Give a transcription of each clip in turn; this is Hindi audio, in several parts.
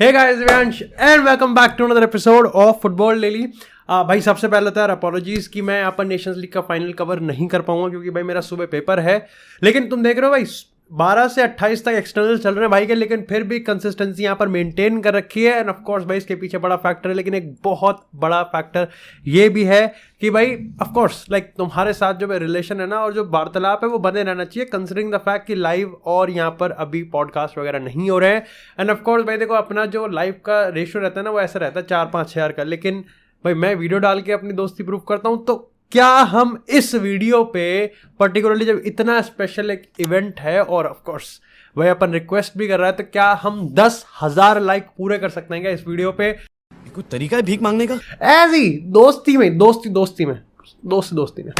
Hey guys, Vyansh and welcome back to another episode of football daily. भाई सबसे पहले तो यार अपॉलॉजीज कि मैं यहाँ पर नेशंस लीग का फाइनल कवर नहीं कर पाऊंगा क्योंकि भाई मेरा सुबह पेपर है। लेकिन तुम देख रहे हो भाई 12 से 28 तक एक्सटर्नल चल रहे हैं भाई के, लेकिन फिर भी कंसिस्टेंसी यहाँ पर मेंटेन कर रखी है। एंड ऑफ कोर्स भाई इसके पीछे बड़ा फैक्टर है, लेकिन एक बहुत बड़ा फैक्टर ये भी है कि भाई ऑफ कोर्स लाइक तुम्हारे साथ जो रिलेशन है ना और जो वार्तालाप है वो बने रहना चाहिए, कंसिडरिंग द फैक्ट कि लाइव और यहाँ पर अभी पॉडकास्ट वगैरह नहीं हो रहे हैं। एंड ऑफ कोर्स भाई देखो अपना जो लाइव का रेशियो रहता है ना वो ऐसा रहता है 4-5 हज़ार का, लेकिन भाई मैं वीडियो डाल के अपनी दोस्ती प्रूव करता हूँ। तो क्या हम इस वीडियो पे पर्टिकुलरली जब इतना स्पेशल एक इवेंट है और ऑफ कोर्स भाई अपन रिक्वेस्ट भी कर रहा है, तो क्या हम 10,000 लाइक पूरे कर सकते हैं क्या इस वीडियो पे? कोई तरीका है भीख मांगने का? ऐसी दोस्ती में दोस्ती में।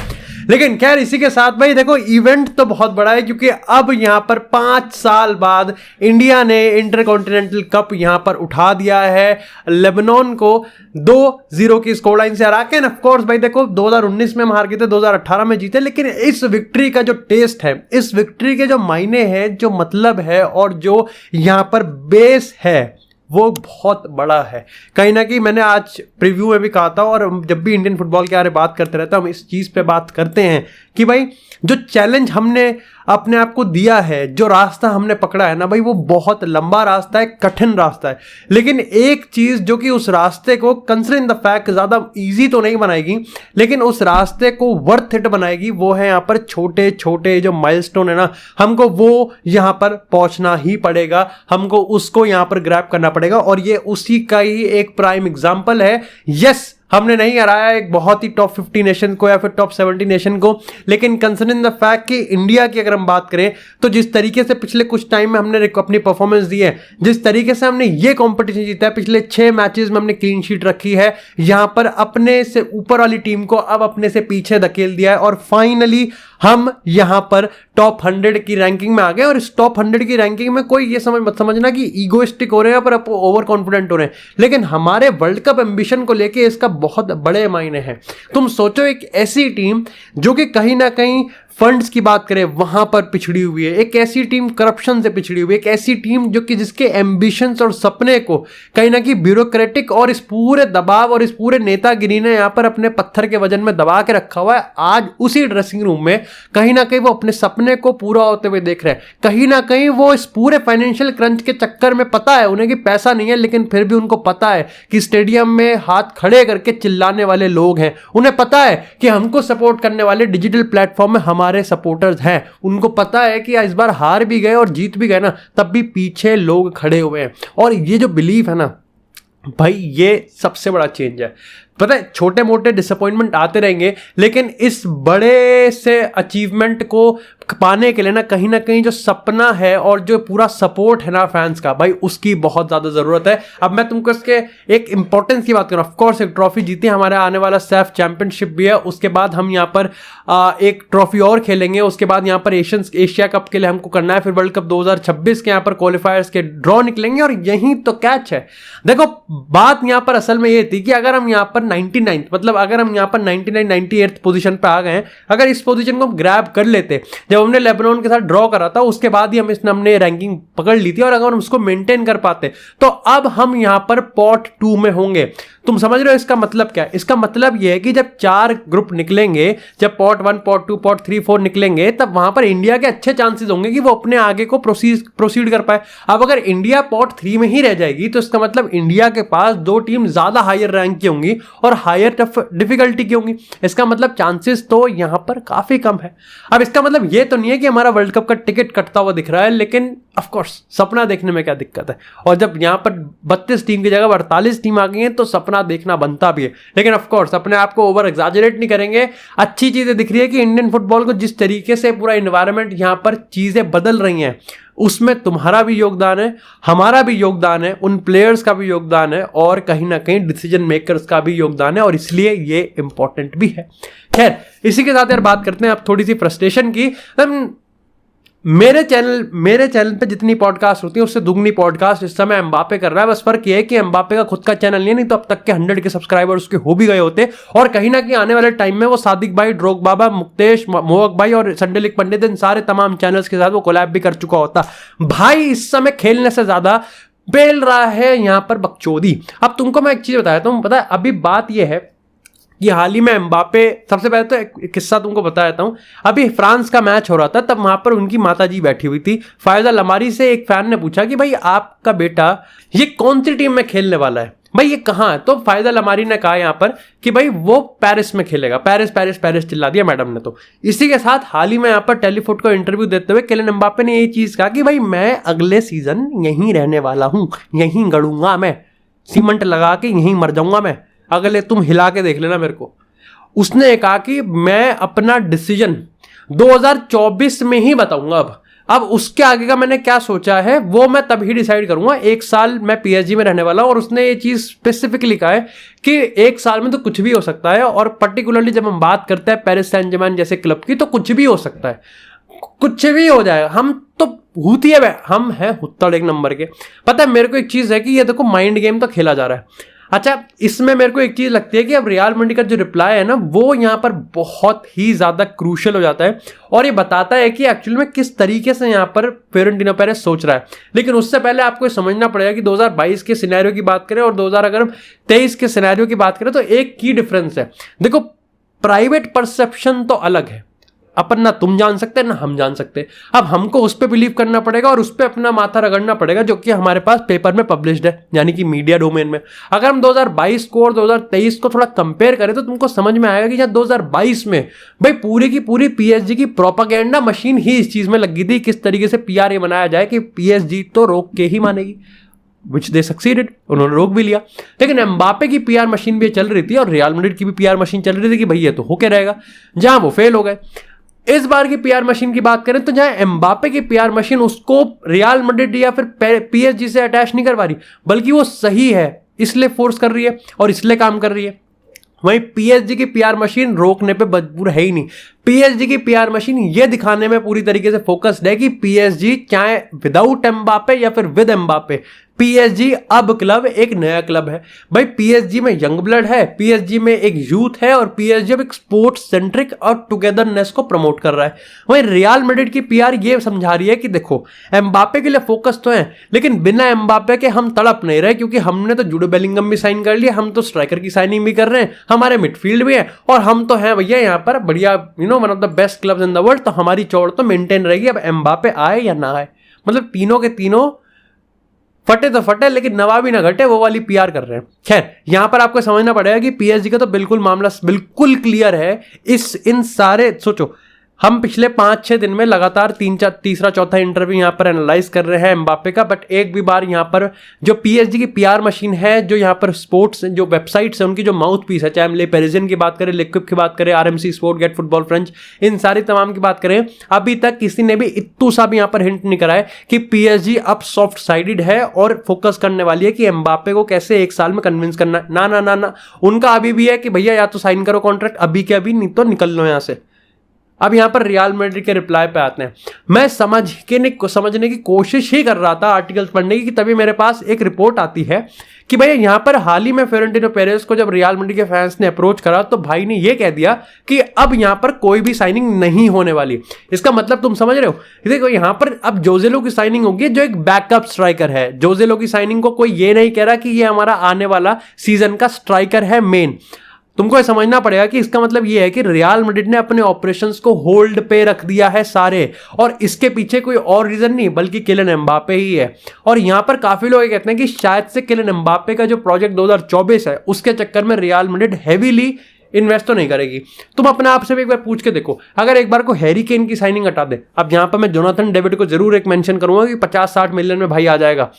लेकिन खैर इसी के साथ भाई देखो इवेंट तो बहुत बड़ा है क्योंकि अब यहाँ पर 5 साल बाद इंडिया ने इंटरकॉन्टिनेंटल कप यहाँ पर उठा दिया है, लेबनान को 2-0 की स्कोर लाइन से हरा के। ऑफ कोर्स भाई देखो 2019 में हम हार गए थे, 2018 में जीते, लेकिन इस विक्ट्री का जो टेस्ट है, इस विक्ट्री के जो मायने हैं, जो मतलब है और जो यहाँ पर बेस है वो बहुत बड़ा है। कहीं ना कहीं मैंने आज प्रीव्यू में भी कहा था और जब भी इंडियन फुटबॉल के बारे में बात करते रहते हैं हम इस चीज़ पे बात करते हैं कि भाई जो चैलेंज हमने अपने आप को दिया है, जो रास्ता हमने पकड़ा है ना भाई वो बहुत लंबा रास्ता है, कठिन रास्ता है। लेकिन एक चीज़ जो कि उस रास्ते को कंसिडरिंग द फैक्ट ज़्यादा इजी तो नहीं बनाएगी, लेकिन उस रास्ते को वर्थ इट बनाएगी, वो है यहाँ पर छोटे छोटे जो माइलस्टोन है ना, हमको वो यहाँ पर पहुँचना ही पड़ेगा, हमको उसको यहाँ पर ग्रैब करना पड़ेगा। और ये उसी का ही एक प्राइम एग्जाम्पल है। यस, हमने नहीं हराया एक बहुत ही टॉप 50 नेशन को या फिर टॉप 70 नेशन को, लेकिन कंसिडरिंग द फैक्ट कि इंडिया की अगर हम बात करें तो जिस तरीके से पिछले कुछ टाइम में हमने अपनी परफॉर्मेंस दी है, जिस तरीके से हमने ये कंपटीशन जीता है, पिछले 6 मैचेस में हमने क्लीन शीट रखी है, यहां पर अपने से ऊपर वाली टीम को अब अपने से पीछे धकेल दिया है और फाइनली हम यहां पर टॉप 100 की रैंकिंग में आ गए। और इस टॉप 100 की रैंकिंग में कोई ये मत समझना कि ईगोइस्टिक हो रहे हैं पर ओवर कॉन्फिडेंट हो रहे हैं, लेकिन हमारे वर्ल्ड कप एम्बिशन को लेके इसका बहुत बड़े मायने हैं। तुम सोचो एक ऐसी टीम जो कि कहीं ना कहीं फंड्स की बात करें वहां पर पिछड़ी हुई है, एक ऐसी टीम करप्शन से पिछड़ी हुई है, एक ऐसी टीम जो कि जिसके एम्बिशंस और सपने को कहीं ना कहीं ब्यूरोक्रेटिक और इस पूरे दबाव और इस पूरे नेतागिरी ने यहां पर अपने पत्थर के वजन में दबा के रखा हुआ है। आज उसी ड्रेसिंग रूम में कहीं ना कहीं वो अपने सपने को पूरा होते हुए देख रहे हैं। कहीं ना कहीं वो इस पूरे फाइनेंशियल क्रंच के चक्कर में पता है उन्हें कि पैसा नहीं है, लेकिन फिर भी उनको पता है कि स्टेडियम में हाथ खड़े करके चिल्लाने वाले लोग हैं, उन्हें पता है कि हमको सपोर्ट करने वाले डिजिटल प्लेटफॉर्म में हमारे सपोर्टर्स हैं, उनको पता है कि इस बार हार भी गए और जीत भी गए ना तब भी पीछे लोग खड़े हुए हैं। और ये जो बिलीफ है ना भाई ये सबसे बड़ा चेंज है। पता है छोटे मोटे डिसअपॉइंटमेंट आते रहेंगे, लेकिन इस बड़े से अचीवमेंट को पाने के लिए ना कहीं जो सपना है और जो पूरा सपोर्ट है ना फैंस का भाई उसकी बहुत ज़्यादा ज़रूरत है। अब मैं तुमको इसके एक इंपॉर्टेंस की बात करूँ, ऑफ कोर्स एक ट्रॉफी जीती, हमारे आने वाला सैफ चैंपियनशिप भी है, उसके बाद हम यहाँ पर एक ट्रॉफी और खेलेंगे, उसके बाद यहाँ पर एशिया कप के लिए हमको करना है, फिर वर्ल्ड कप 2026 के यहाँ पर क्वालिफायर्स के ड्रॉ निकलेंगे। और यही तो कैच है। देखो बात यहाँ पर असल में ये थी कि अगर हम यहाँ पर 99 मतलब अगर हम यहाँ पर 98 पोजीशन पे आ गए हैं, अगर इस पोजीशन को हम ग्रैब कर लेते जब हमने लेबनान के साथ ड्रॉ करा था, उसके बाद ही हमने रैंकिंग पकड़ ली थी, और अगर हम उसको मेंटेन कर पाते तो अब हम यहाँ पर पॉट 2 में होंगे। तुम समझ रहे हो इसका मतलब क्या है? इसका मतलब यह है कि जब 4 ग्रुप निकलेंगे, जब पॉट 1 पॉट 2 पॉट 3 4 निकलेंगे, तब वहां पर इंडिया के अच्छे चांसेस होंगे कि वो अपने आगे को प्रोसीड कर पाए। अब अगर इंडिया पॉट 3 में ही रह जाएगी तो इसका मतलब इंडिया के पास 2 टीम ज्यादा हायर रैंक की होंगी और हायर डिफिकल्टी की होंगी। इसका मतलब चांसेस तो यहां पर काफी कम है। अब इसका मतलब यह तो नहीं है कि हमारा वर्ल्ड कप का टिकट कटता हुआ दिख रहा है, लेकिन ऑफ कोर्स सपना देखने में क्या दिक्कत है। और जब यहां पर 32 टीम की जगह 48 टीम आ गई हैं तो सपना देखना बनता भी है। लेकिन ऑफ कोर्स अपने आप को ओवर एग्जैजरेट नहीं करेंगे। अच्छी चीजें दिख रही है कि इंडियन फुटबॉल को जिस तरीके से पूरा एनवायरनमेंट यहां पर चीजें बदल रही हैं उसमें तुम्हारा भी योगदान है, हमारा भी योगदान है, उन प्लेयर्स का भी योगदान है और कहीं ना कहीं डिसीजन मेकर्स का भी योगदान है, और इसलिए ये इंपॉर्टेंट भी है। खैर इसी के साथ यार बात करते हैं अब थोड़ी सी फ्रस्ट्रेशन की। मेरे चैनल पे जितनी पॉडकास्ट होती है उससे दुगनी पॉडकास्ट इस समय एम्बापे कर रहा है। बस फर्क ये है कि एम्बापे का खुद का चैनल नहीं तो अब तक के 100 के सब्सक्राइबर्स उसके हो भी गए होते, और कहीं ना कहीं आने वाले टाइम में वो सादिक भाई, ड्रोग बाबा, मुक्तेश, मोहक भाई और संडे लिख पंडित इन सारे तमाम चैनल्स के साथ वो कोलैब भी कर चुका होता। भाई इस समय खेलने से ज्यादा बेल रहा है यहाँ पर बकचोदी। अब तुमको मैं एक चीज बताया हूँ, पता है अभी बात यह है कि हाल ही में एम्बापे, सबसे पहले तो एक किस्सा तुमको बता देता हूँ। अभी फ्रांस का मैच हो रहा था, तब वहां पर उनकी माताजी बैठी हुई थी। फायदा लमारी से एक फैन ने पूछा कि भाई आपका बेटा ये कौन सी टीम में खेलने वाला है, भाई ये कहाँ है? तो फायदा लमारी ने कहा यहाँ पर कि भाई वो पेरिस में खेलेगा। पेरिस पेरिस पेरिस चिल्ला दिया मैडम ने। तो इसी के साथ हाल ही में यहाँ पर टेलीफुट को इंटरव्यू देते हुए किलियन एम्बापे ने यही चीज कहा कि भाई मैं अगले सीजन यहीं रहने वाला हूं, यहीं गड़ूंगा, मैं सीमेंट लगा के यहीं मर जाऊंगा मैं, अगले तुम हिला के देख लेना मेरे को। उसने कहा कि मैं अपना डिसीजन 2024 में ही बताऊंगा। अब उसके आगे का मैंने क्या सोचा है वो मैं तभी डिसाइड करूंगा। 1 साल मैं पीएसजी में रहने वाला हूं, और उसने ये चीज स्पेसिफिकली कहा है कि 1 साल में तो कुछ भी हो सकता है, और पर्टिकुलरली जब हम बात करते हैं पेरिस सैंट जर्मेन जैसे क्लब की, तो कुछ भी हो सकता है, कुछ भी हो जाएगा। हम तो हुती है, हम हैं हुत्तड़ एक नंबर के। पता है मेरे को एक चीज है कि ये देखो माइंड गेम तो खेला जा रहा है। अच्छा, इसमें मेरे को एक चीज लगती है कि अब रियल मैड्रिड का जो रिप्लाई है ना, वो यहाँ पर बहुत ही ज्यादा क्रूशियल हो जाता है, और ये बताता है कि एक्चुअली में किस तरीके से यहाँ पर फ्लोरेंटिनो पेरेस सोच रहा है। लेकिन उससे पहले आपको समझना पड़ेगा कि 2022 के सिनेरियो की बात करें और 2023 के सिनेरियो की बात करें, तो एक की डिफरेंस है। देखो, प्राइवेट परसेप्शन तो अलग है, अपन ना तुम जान सकते ना हम जान सकते। अब हमको उस पर बिलीव करना पड़ेगा और उस पर अपना माथा रगड़ना पड़ेगा, जो कि हमारे पास पेपर में पब्लिश्ड है, यानी कि मीडिया डोमेन में। अगर हम 2022 को और 2023 को थोड़ा कंपेयर करें तो तुमको समझ में आएगा कि जहाँ 2022 में भाई पूरी की पूरी पीएसजी की प्रोपागेंडा मशीन ही इस चीज में लगी थी, किस तरीके से पीआर ये बनाया जाए कि पीएसजी तो रोक के ही मानेगी, विच दे सक्सीडेड, उन्होंने रोक भी लिया। लेकिन एम्बापे की पीआर मशीन भी चल रही थी और रियल मैड्रिड की भी पीआर मशीन चल रही थी कि भाई ये तो होके रहेगा, जहां वो फेल हो गए। इस बार की पीआर मशीन की बात करें तो जहां एम्बापे की पीआर मशीन उसको रियल मैड्रिड या फिर पीएसजी से अटैच नहीं करवा रही, बल्कि वो सही है इसलिए फोर्स कर रही है और इसलिए काम कर रही है। वहीं पीएसजी की पीआर मशीन रोकने पे मजबूर है ही नहीं। पीएसजी की पीआर मशीन ये दिखाने में पूरी तरीके से फोकस्ड है कि पीएसजी चाहे विदाउट एम्बापे या फिर विद एम्बापे, पीएसजी अब क्लब एक नया क्लब है। भाई पीएसजी में यंग ब्लड है, पीएसजी में एक यूथ है, और पीएसजी अब एक स्पोर्ट्स सेंट्रिक और टुगेदरनेस को प्रमोट कर रहा है। वहीं रियल मैड्रिड की पीआर ये समझा रही है कि देखो एम्बापे के लिए फोकस तो है, लेकिन बिना एम्बापे के हम तड़प नहीं रहे, क्योंकि हमने तो जुडो बेलिंगम भी साइन कर लिया, हम तो स्ट्राइकर की साइनिंग भी कर रहे हैं, हमारे मिडफील्ड भी है, और हम तो हैं भैया यहाँ पर बढ़िया one of the best clubs in the world. तो हमारी चौड़ तो मेंटेन रहेगी, अब एम्बापे आए या ना आए, मतलब तीनों के तीनों फटे तो फटे लेकिन नवाबी ना घटे, वो वाली पीआर कर रहे हैं। खैर, यहां पर आपको समझना पड़ेगा कि पीएसजी का तो बिल्कुल मामला बिल्कुल क्लियर है। इन सारे सोचो, हम पिछले 5-6 दिन में लगातार तीसरा चौथा इंटरव्यू यहाँ पर एनालाइज कर रहे हैं एम्बापे का, बट एक भी बार यहाँ पर जो पीएसजी की पीआर मशीन है, जो यहाँ पर स्पोर्ट्स जो वेबसाइट्स है उनकी जो माउथ पीस है, चाहे हम ले पेरिजियन की बात करें, लिक्विप की बात करें, RMC sport, get football French, इन सारी तमाम की बात करें, अभी तक किसी ने भी इत्तू सा भी यहाँ पर हिंट नहीं करा है कि पीएसजी अब सॉफ्ट साइडेड है और फोकस करने वाली है कि एम्बापे को कैसे 1 साल में कन्विंस करना। ना ना ना ना, उनका अभी भी है कि भैया या तो साइन करो कॉन्ट्रैक्ट अभी के अभी, नहीं तो निकल लो यहाँ से। अब यहां पर रियल मैड्रिड के रिप्लाई पे आते हैं। मैं समझने की कोशिश ही कर रहा था आर्टिकल्स पढ़ने की, कि तभी मेरे पास एक रिपोर्ट आती है कि भाई यहां पर हाल ही में फ्लोरेंटिनो पेरेस को जब रियल मैड्रिड के फैंस ने अप्रोच करा तो भाई ने यह कह दिया कि अब यहां पर कोई भी साइनिंग नहीं होने वाली। इसका मतलब तुम समझ रहे हो, देखो यहां पर अब जोजेलो की साइनिंग होगी, जो एक बैकअप स्ट्राइकर है। जोजेलो की साइनिंग को कोई ये नहीं कह रहा कि ये हमारा आने वाला सीजन का स्ट्राइकर है मेन। तुमको ये समझना पड़ेगा कि इसका मतलब ये है कि रियल मैड्रिड ने अपने ऑपरेशंस को होल्ड पे रख दिया है सारे, और इसके पीछे कोई और रीजन नहीं बल्कि किलियन एम्बापे ही है। और यहां पर काफी लोग कहते हैं कि शायद से किलियन एम्बापे का जो प्रोजेक्ट 2024 है उसके चक्कर में रियल मैड्रिड हेवीली इन्वेस्ट तो नहीं करेगी। तुम अपने आप से भी एक बार पूछ के देखो, अगर एक बार को हैरी केन की साइनिंग हटा दे, अब यहां पर मैं जोनाथन डेविड को जरूर एक मेंशन करूंगा कि 50-60 मिलियन में भाई आ जाएगा।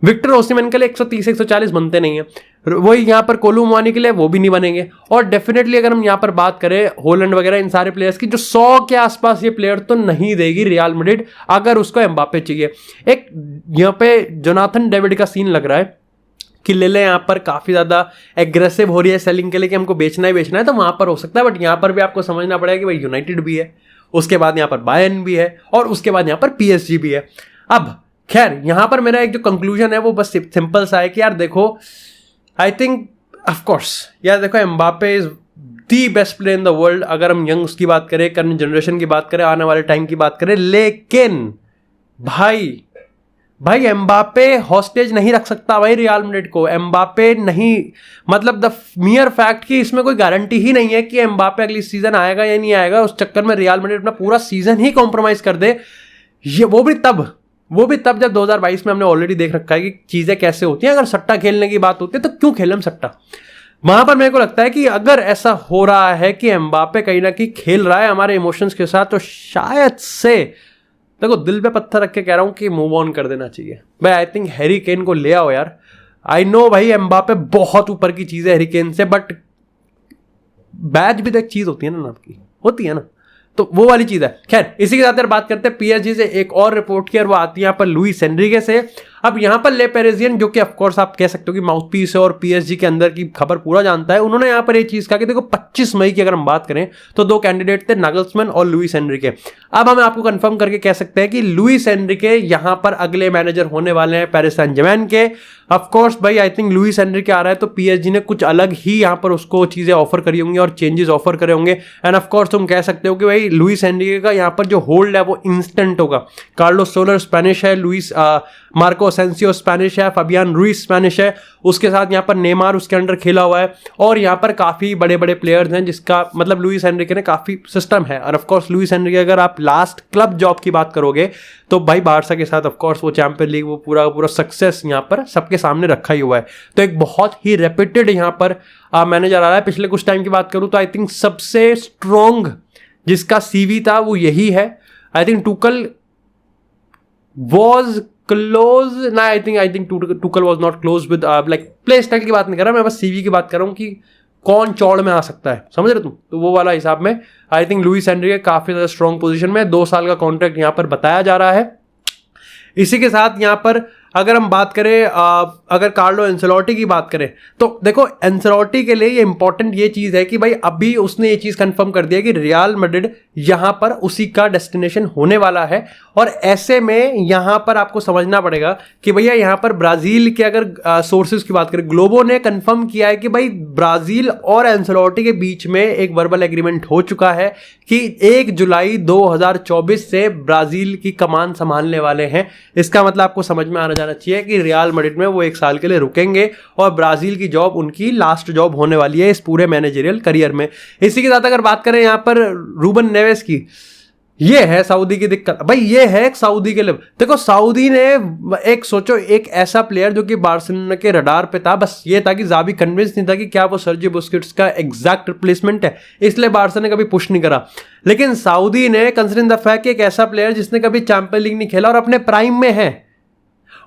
विक्टर ओसिमन के लिए 130-140 बनते नहीं है, वही यहां पर कोलू मुआनी के लिए वो भी नहीं बनेंगे। और डेफिनेटली अगर हम यहां पर बात करें होलैंड वगैरह इन सारे प्लेयर्स की, जो 100 के आसपास ये प्लेयर तो नहीं देगी रियल मैड्रिड अगर उसको एम्बापे चाहिए। एक यहां पे जोनाथन डेविड का सीन लग रहा है कि ले यहाँ पर काफी ज्यादा एग्रेसिव हो रही है सेलिंग के लिए कि हमको बेचना ही बेचना है, तो वहां पर हो सकता है। बट यहां पर भी आपको समझना पड़ेगा कि भाई यूनाइटेड भी है, उसके बाद यहाँ पर बायर्न भी है, और उसके बाद यहाँ पर पीएसजी भी है। अब खैर यहां पर मेरा एक जो कंक्लूजन है वो बस सिंपल सा है कि यार देखो, आई थिंक ऑफ कोर्स यार देखो, Mbappe is the best player in the world अगर हम यंग्स की बात करें, करंट जनरेशन की बात करें, आने वाले टाइम की बात करें। लेकिन भाई भाई एम्बापे हॉस्टेज नहीं रख सकता भाई रियल मैड्रिड को। एम्बापे नहीं, मतलब द मियर फैक्ट कि इसमें कोई गारंटी ही नहीं है कि एम्बापे अगली सीजन आएगा या नहीं आएगा, उस चक्कर में रियल मैड्रिड अपना पूरा सीजन ही कॉम्प्रोमाइज कर दे। ये वो भी तब जब 2022 में हमने ऑलरेडी देख रखा है कि चीजें कैसे होती हैं। अगर सट्टा खेलने की बात होती है तो क्यों खेले हम सट्टा। वहां पर मेरे को लगता है कि अगर ऐसा हो रहा है कि एम्बापे कहीं ना कहीं खेल रहा है हमारे इमोशंस के साथ, तो शायद से देखो दिल पे पत्थर रख के कह रहा हूं कि मूव ऑन कर देना चाहिए भाई। आई थिंक हैरी केन को ले आओ यार। आई नो भाई एम्बापे बहुत ऊपर की चीज है हैरी केन से, बट बैच भी तो एक चीज होती है ना आपकी, होती है ना, तो वो वाली चीज है। खैर इसी के साथ यार बात करते हैं पीएसजी से एक और रिपोर्ट की, और वो आती है यहाँ पर लुइस एनरिके से। अब यहाँ पर ले पेरिजियन, जो कि ऑफकोर्स आप कह सकते हो कि माउथपीस है और पीएसजी के अंदर की खबर पूरा जानता है, उन्होंने यहाँ पर ये चीज कहा कि देखो 25 मई की अगर हम बात करें तो दो कैंडिडेट थे, नागल्समैन और लुइस एनरिके। अब हम आपको कंफर्म करके कह सकते हैं कि लुइस एनरिके यहाँ पर अगले मैनेजर होने वाले हैं पेरिस सैंट जर्मैन के। ऑफकोर्स भाई आई थिंक लुइस एनरिके आ रहा है तो पीएसजी ने कुछ अलग ही यहाँ पर उसको चीजें ऑफर करी होंगी और चेंजेस ऑफर करे होंगे। एंड ऑफकोर्स तुम कह सकते हो कि भाई लुइस एनरिके का यहाँ पर जो होल्ड है वो इंस्टेंट होगा। कार्लोस सोलर स्पेनिश है, लुइस मार्को असेंसियो स्पेनिश है, फबियान रुइस स्पेनिश है, उसके साथ यहाँ पर नेमार उसके अंडर खेला हुआ है, और यहाँ पर काफी बड़े बड़े प्लेयर्स हैं जिसका मतलब लुइस एनरिके ने काफी सिस्टम है। और ऑफकोर्स लुइस एनरिके अगर आप लास्ट क्लब जॉब की बात करोगे तो भाई बारसा के साथ ऑफकोर्स वो चैंपियन लीग वो पूरा सक्सेस यहाँ पर सबके सामने रखा ही हुआ है। तो एक बहुत ही रेप्यूटेड यहाँ पर मैनेजर आ रहा है। पिछले कुछ टाइम की बात करूँ तो आई थिंक सबसे स्ट्रॉन्ग जिसका सीवी था वो यही है। I think Tuchel was close ना, I think Tuchel was not close with like play style की बात नहीं कर रहा मैं, बस सीवी की बात कर रहा हूँ कि कौन चौड़ में आ सकता है, समझ रहे तुम, तो वो वाला हिसाब में आई थिंक लुइस एनरिके काफी ज्यादा स्ट्रॉन्ग पोजीशन में, 2 साल का कॉन्ट्रैक्ट यहाँ पर बताया जा रहा है। इसी के साथ यहाँ पर अगर हम बात करें अगर कार्लो एंसेलोटी की बात करें तो देखो एंसेलोटी के लिए ये इंपॉर्टेंट ये चीज है कि भाई अभी उसने ये चीज कंफर्म कर दिया कि रियल मैड्रिड यहां पर उसी का डेस्टिनेशन होने वाला है। और ऐसे में यहां पर आपको समझना पड़ेगा कि भैया यहां पर ब्राजील के अगर सोर्सेज की बात करें, ग्लोबो ने कंफर्म किया है कि भाई ब्राजील और एंसेलोटी के बीच में एक वर्बल एग्रीमेंट हो चुका है कि 1 जुलाई 2024 से ब्राजील की कमान संभालने वाले हैं। इसका मतलब आपको समझ में आना जाना चाहिए कि रियल मैड्रिड में वो 1 साल के लिए रुकेंगे और ब्राजील की जॉब उनकी लास्ट जॉब होने वाली है इस पूरे मैनेजरियल करियर में। इसी के साथ अगर बात करें यहाँ पर रूबन नेवेस की, ये है सऊदी की दिक्कत भाई, ये है सऊदी के लिए। देखो सऊदी ने एक सोचो एक ऐसा प्लेयर जो कि बार्सिलोना के रडार पे था, बस ये था कि जावी कन्विंस नहीं था कि क्या वो सर्जी बुस्केट्स का एग्जैक्ट रिप्लेसमेंट है, इसलिए बार्सा ने कभी पुश नहीं करा। लेकिन सऊदी ने कंसिडरिंग द फैक्ट कि एक ऐसा प्लेयर जिसने कभी चैंपियन लीग नहीं खेला और अपने प्राइम में है,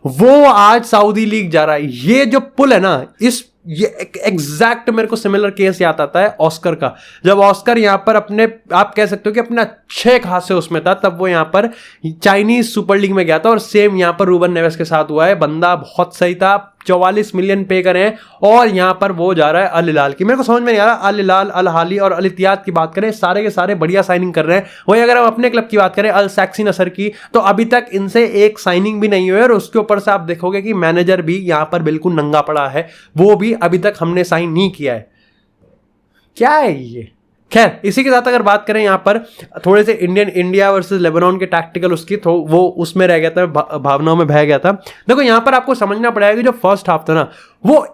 वो आज सऊदी लीग जा रहा है। ये जो पुल है ना, ये एग्जैक्ट मेरे को सिमिलर केस याद आता है ऑस्कर का। जब ऑस्कर यहां पर अपने आप कह सकते हो कि अपने अच्छे खासे उसमें था, तब वो यहां पर चाइनीज सुपर लीग में गया था, और सेम यहां पर रूबन नेवेस के साथ हुआ है। बंदा बहुत सही था, 44 मिलियन पे करें और यहां पर वो जा रहा है अल हिलाल की। मेरे को समझ में नहीं आ रहा, अल हिलाल, अल हाली और अल इत्तिहाद की बात करें, सारे के सारे बढ़िया साइनिंग कर रहे हैं। वही अगर हम अपने क्लब की बात करें अल सैक्सी नसर की, तो अभी तक इनसे एक साइनिंग भी नहीं हुई, और उसके ऊपर से आप देखोगे कि मैनेजर भी यहां पर बिल्कुल नंगा पड़ा है, वो भी अभी तक हमने साइन नहीं किया है। क्या है ये? खैर इसी के साथ अगर बात करें यहाँ पर थोड़े से इंडिया वर्सेस लेबनान के टैक्टिकल उसकी, तो वो उसमें रह गया था, भावनाओं में बह गया था। देखो यहाँ पर आपको समझना पड़ेगा कि जो फर्स्ट हाफ था ना वो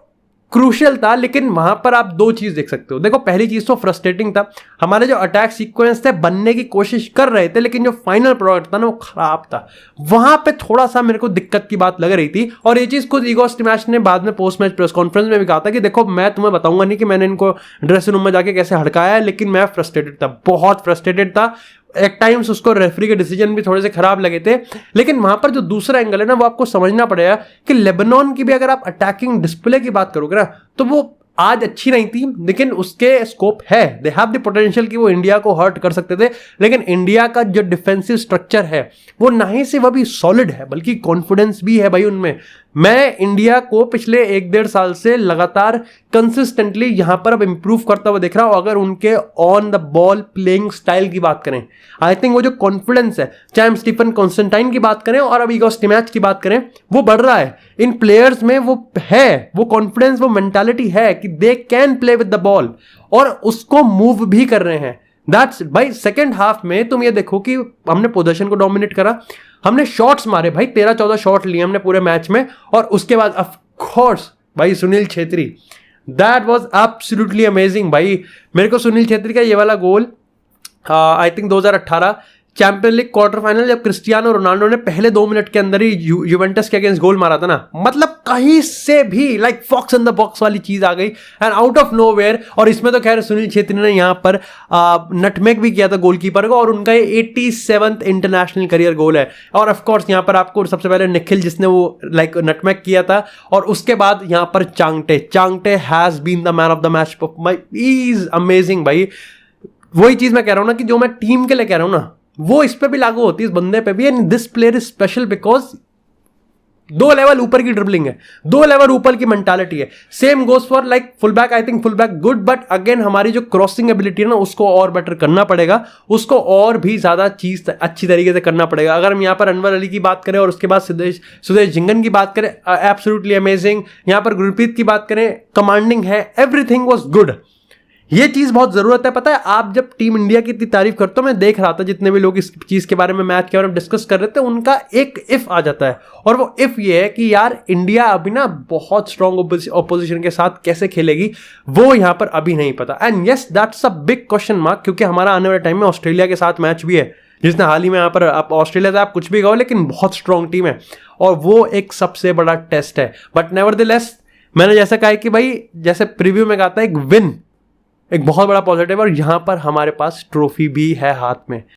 क्रूशियल था, लेकिन वहां पर आप 2 चीज देख सकते हो। देखो पहली चीज तो फ्रस्ट्रेटिंग था, हमारे जो अटैक सीक्वेंस थे बनने की कोशिश कर रहे थे, लेकिन जो फाइनल प्रोडक्ट था ना वो खराब था। वहां पे थोड़ा सा मेरे को दिक्कत की बात लग रही थी, और ये चीज खुद ईगो स्टिमैच ने बाद में पोस्ट मैच प्रेस कॉन्फ्रेंस में भी कहा था कि देखो मैं तुम्हें बताऊंगा नहीं कि मैंने इनको ड्रेसिंग रूम में जाके कैसे हड़काया है, लेकिन मैं फ्रस्ट्रेटेड था, बहुत फ्रस्ट्रेटेड था। एक टाइम्स उसको रेफरी के डिसीजन भी थोड़े से खराब लगे थे। लेकिन वहां पर जो दूसरा एंगल है ना, वो आपको समझना पड़ेगा कि लेबनान की भी अगर आप अटैकिंग डिस्प्ले की बात करोगे ना, तो वो आज अच्छी नहीं थी, लेकिन उसके स्कोप है, दे हैव द पोटेंशियल कि वो इंडिया को हर्ट कर सकते थे। लेकिन इंडिया का जो डिफेंसिव स्ट्रक्चर है वो नहीं सिर्फ अभी सॉलिड है, बल्कि कॉन्फिडेंस भी है भाई उनमें। मैं इंडिया को पिछले 1-1.5 साल से लगातार कंसिस्टेंटली यहां पर अब इंप्रूव करता हुआ देख रहा हूं। अगर उनके on the ball playing style की बात करें, आई थिंक वो जो कॉन्फिडेंस है, चाहे हम स्टीफन कॉन्स्टेंटाइन की बात करें और अब ईगो स्टिमैच की बात करें, वो बढ़ रहा है इन प्लेयर्स में। वो है, वो कॉन्फिडेंस, वो मेंटालिटी है कि they can play with the ball, और उसको मूव भी कर रहे हैं। दैट्स भाई सेकेंड हाफ में तुम ये देखो कि हमने पोजीशन को डोमिनेट करा, हमने शॉट्स मारे भाई, 13-14 शॉट लिए हमने पूरे मैच में, और उसके बाद ऑफ कोर्स भाई Sunil Chhetri, that was absolutely amazing भाई। मेरे को सुनील छेत्री का ये वाला goal I think 2018 champion league quarter final, जब क्रिस्टियानो रोनाल्डो ने पहले 2 मिनट के अंदर ही यूवेंटस के अगेंस्ट गोल मारा था ना, मतलब कहीं से भी like fox in the box वाली चीज आ गई एंड आउट ऑफ नोवेयर। और इसमें तो खैर सुनील छेत्री ने यहाँ पर नटमेक भी किया था गोलकीपर को, और उनका ये 87th इंटरनेशनल करियर गोल है। और ऑफकोर्स यहाँ पर आपको सबसे पहले निखिल जिसने वो लाइक नटमेक किया था, और उसके बाद यहाँ पर Chhangte has been the man of the match, is amazing भाई। वही चीज मैं कह रहा हूँ ना कि जो मैं टीम के लिए कह रहा हूँ ना, वो इस पे भी लागू होती है, इस बंदे पे भी। And this player is special because 2 level ऊपर की ड्रिबलिंग है, 2 लेवल ऊपर की मेंटालिटी है। Same goes for like full back, I think full back good, but again हमारी जो क्रॉसिंग एबिलिटी है ना, उसको और बेटर करना पड़ेगा, उसको और भी ज्यादा चीज अच्छी तरीके से करना पड़ेगा। अगर हम यहाँ पर अनवर अली की बात करें और उसके बाद सुदेश झिंगन की बात करें, एब्सोल्युटली अमेजिंग। यहाँ पर गुरप्रीत की बात करें, कमांडिंग है, एवरीथिंग वाज गुड। ये चीज बहुत जरूरत है। पता है, आप जब टीम इंडिया की इतनी तारीफ करते हो, मैं देख रहा था जितने भी लोग इस चीज के बारे में मैच के बारे में डिस्कस कर रहे थे, उनका एक इफ आ जाता है, और वो इफ ये है कि यार इंडिया अभी ना बहुत स्ट्रॉन्ग ऑपोजिशन के साथ कैसे खेलेगी, वो यहां पर अभी नहीं पता। And yes, that's a big question mark, क्योंकि हमारा आने वाले टाइम में ऑस्ट्रेलिया के साथ मैच भी है, जिसने हाल ही में यहाँ पर, आप ऑस्ट्रेलिया से आप कुछ भी कहो लेकिन बहुत स्ट्रॉन्ग टीम है, और वो एक सबसे बड़ा टेस्ट है। बट नेवरदलेस, मैंने जैसा कहा कि भाई, जैसे प्रीव्यू में कहा था, एक विन एक बहुत बड़ा पॉजिटिव, और यहां पर हमारे पास ट्रॉफी भी है हाथ में।